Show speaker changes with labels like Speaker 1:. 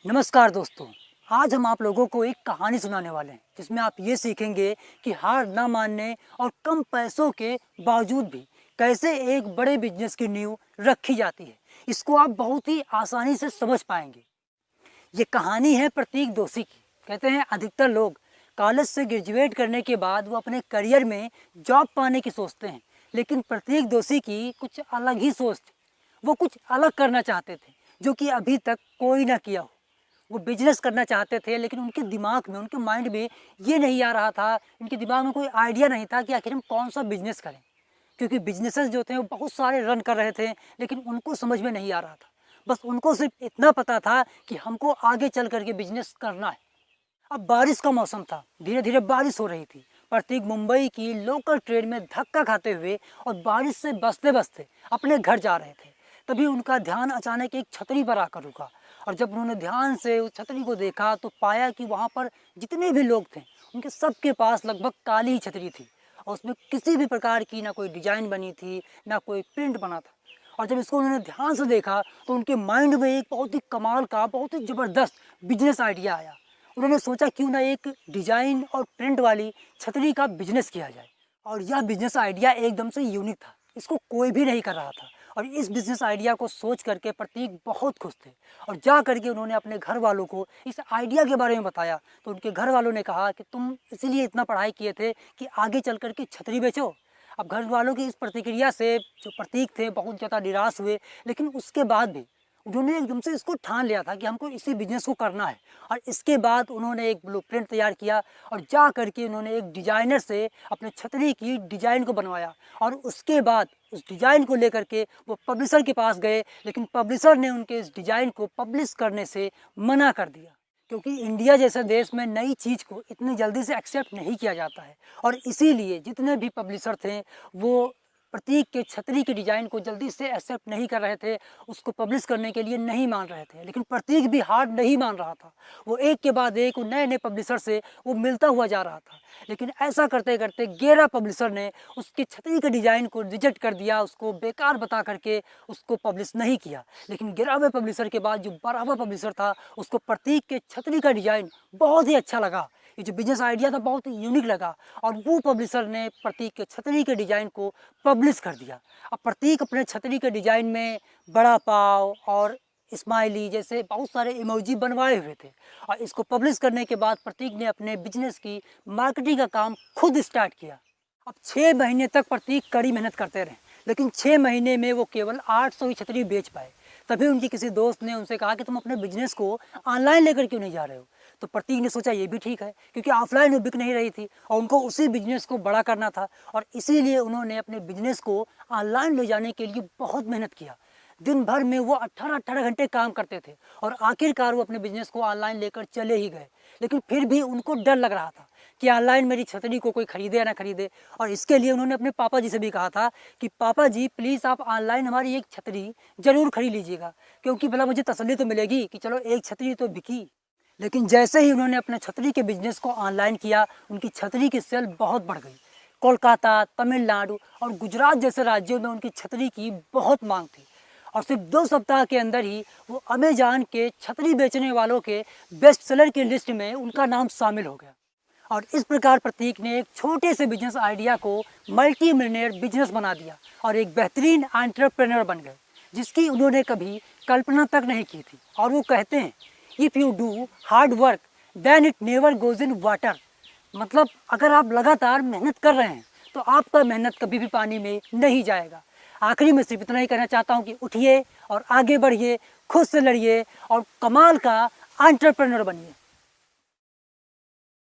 Speaker 1: नमस्कार दोस्तों। आज हम आप लोगों को एक कहानी सुनाने वाले हैं जिसमें आप ये सीखेंगे कि हार ना मानने और कम पैसों के बावजूद भी कैसे एक बड़े बिजनेस की नींव रखी जाती है। इसको आप बहुत ही आसानी से समझ पाएंगे। ये कहानी है प्रतीक दोषी की। कहते हैं अधिकतर लोग कॉलेज से ग्रेजुएट करने के बाद वो अपने करियर में जॉब पाने की सोचते हैं, लेकिन प्रतीक दोषी की कुछ अलग ही सोच थी। वो कुछ अलग करना चाहते थे जो कि अभी तक कोई ना किया हो। वो बिजनेस करना चाहते थे, लेकिन उनके दिमाग में, उनके माइंड में ये नहीं आ रहा था, इनके दिमाग में कोई आइडिया नहीं था कि आखिर हम कौन सा बिजनेस करें। क्योंकि बिजनेसेस जो थे वो बहुत सारे रन कर रहे थे, लेकिन उनको समझ में नहीं आ रहा था। बस उनको सिर्फ इतना पता था कि हमको आगे चल करके बिजनेस करना है। अब बारिश का मौसम था, धीरे धीरे बारिश हो रही थी। प्रतीक मुंबई की लोकल ट्रेन में धक्का खाते हुए और बारिश से बचते बचते अपने घर जा रहे थे। तभी उनका ध्यान अचानक एक छतरी पर आकर रुका, और जब उन्होंने ध्यान से उस छतरी को देखा तो पाया कि वहाँ पर जितने भी लोग थे उनके सबके पास लगभग काली ही छतरी थी, और उसमें किसी भी प्रकार की ना कोई डिजाइन बनी थी, ना कोई प्रिंट बना था। और जब इसको उन्होंने ध्यान से देखा तो उनके माइंड में एक बहुत ही कमाल का, बहुत ही ज़बरदस्त बिजनेस आइडिया आया। उन्होंने सोचा क्यों ना एक डिजाइन और प्रिंट वाली छतरी का बिजनेस किया जाए। और यह बिजनेस आइडिया एकदम से यूनिक था, इसको कोई भी नहीं कर रहा था। और इस बिजनेस आइडिया को सोच करके प्रतीक बहुत खुश थे, और जा करके उन्होंने अपने घर वालों को इस आइडिया के बारे में बताया। तो उनके घर वालों ने कहा कि तुम इसीलिए इतना पढ़ाई किए थे कि आगे चल करके छतरी बेचो। अब घर वालों की इस प्रतिक्रिया से जो प्रतीक थे बहुत ज़्यादा निराश हुए, लेकिन उसके बाद भी उन्होंने एकदम से इसको ठान लिया था कि हमको इसी बिजनेस को करना है। और इसके बाद उन्होंने एक ब्लूप्रिंट तैयार किया, और जा करके उन्होंने एक डिजाइनर से अपने छतरी की डिजाइन को बनवाया। और उसके बाद उस डिजाइन को लेकर के वो पब्लिशर के पास गए, लेकिन पब्लिशर ने उनके इस डिजाइन को पब्लिश करने से मना कर दिया, क्योंकि इंडिया जैसे देश में नई चीज़ को इतनी जल्दी से एक्सेप्ट नहीं किया जाता है। और इसीलिए जितने भी पब्लिशर थे वो प्रतीक के छतरी के डिज़ाइन को जल्दी से एक्सेप्ट नहीं कर रहे थे, उसको पब्लिश करने के लिए नहीं मान रहे थे। लेकिन प्रतीक भी हार नहीं मान रहा था। वो एक के बाद एक नए नए पब्लिशर से वो मिलता हुआ जा रहा था। लेकिन ऐसा करते करते 11 पब्लिशर ने उसकी छतरी के डिज़ाइन को रिजेक्ट कर दिया, उसको बेकार बता करके उसको पब्लिश नहीं किया। लेकिन 11वें पब्लिशर के बाद जो 12वां पब्लिशर था, उसको प्रतीक के छतरी का डिज़ाइन बहुत ही अच्छा लगा। ये जो बिजनेस आइडिया था बहुत ही यूनिक लगा, और वो पब्लिशर ने प्रतीक के छतरी के डिज़ाइन को पब्लिश कर दिया। अब प्रतीक अपने छतरी के डिज़ाइन में बड़ा पाव और स्माइली जैसे बहुत सारे इमोजी बनवाए हुए थे। और इसको पब्लिश करने के बाद प्रतीक ने अपने बिजनेस की मार्केटिंग का काम खुद स्टार्ट किया। अब 6 महीने तक प्रतीक कड़ी मेहनत करते रहे, लेकिन 6 महीने में वो केवल 800 ही छतरी बेच पाए। तभी उनके किसी दोस्त ने उनसे कहा कि तुम अपने बिजनेस को ऑनलाइन लेकर क्यों नहीं जा रहे हो। तो प्रतीक ने सोचा ये भी ठीक है, क्योंकि ऑफलाइन वो बिक नहीं रही थी और उनको उसी बिजनेस को बड़ा करना था। और इसीलिए उन्होंने अपने बिजनेस को ऑनलाइन ले जाने के लिए बहुत मेहनत किया। दिन भर में वो 18-18 घंटे काम करते थे, और आखिरकार वो अपने बिजनेस को ऑनलाइन लेकर चले ही गए। लेकिन फिर भी उनको डर लग रहा था कि ऑनलाइन मेरी छतरी को कोई खरीदे या ना खरीदे। और इसके लिए उन्होंने अपने पापा जी से भी कहा था कि पापा जी प्लीज़ आप ऑनलाइन हमारी एक छतरी ज़रूर खरीद लीजिएगा, क्योंकि भला मुझे तसल्ली तो मिलेगी कि चलो एक छतरी तो बिकी। लेकिन जैसे ही उन्होंने अपने छतरी के बिजनेस को ऑनलाइन किया, उनकी छतरी की सेल बहुत बढ़ गई। कोलकाता, तमिलनाडु और गुजरात जैसे राज्यों में उनकी छतरी की बहुत मांग थी। और सिर्फ 2 सप्ताह के अंदर ही वो अमेज़न के छतरी बेचने वालों के बेस्ट सेलर की लिस्ट में उनका नाम शामिल हो गया। और इस प्रकार प्रतीक ने एक छोटे से बिजनेस आइडिया को मल्टी मिलियनेयर बिजनेस बना दिया, और एक बेहतरीन एंटरप्रेन्योर बन गए जिसकी उन्होंने कभी कल्पना तक नहीं की थी। और वो कहते हैं if you do hard work then it never goes in water. मतलब अगर आप लगातार मेहनत कर रहे हैं तो आपका मेहनत कभी भी पानी में नहीं जाएगा। आखिरी में सिर्फ इतना ही कहना चाहता हूँ कि उठिए और आगे बढ़िए, खुद से लड़िए और कमाल का एंटरप्रेन्योर बनिए।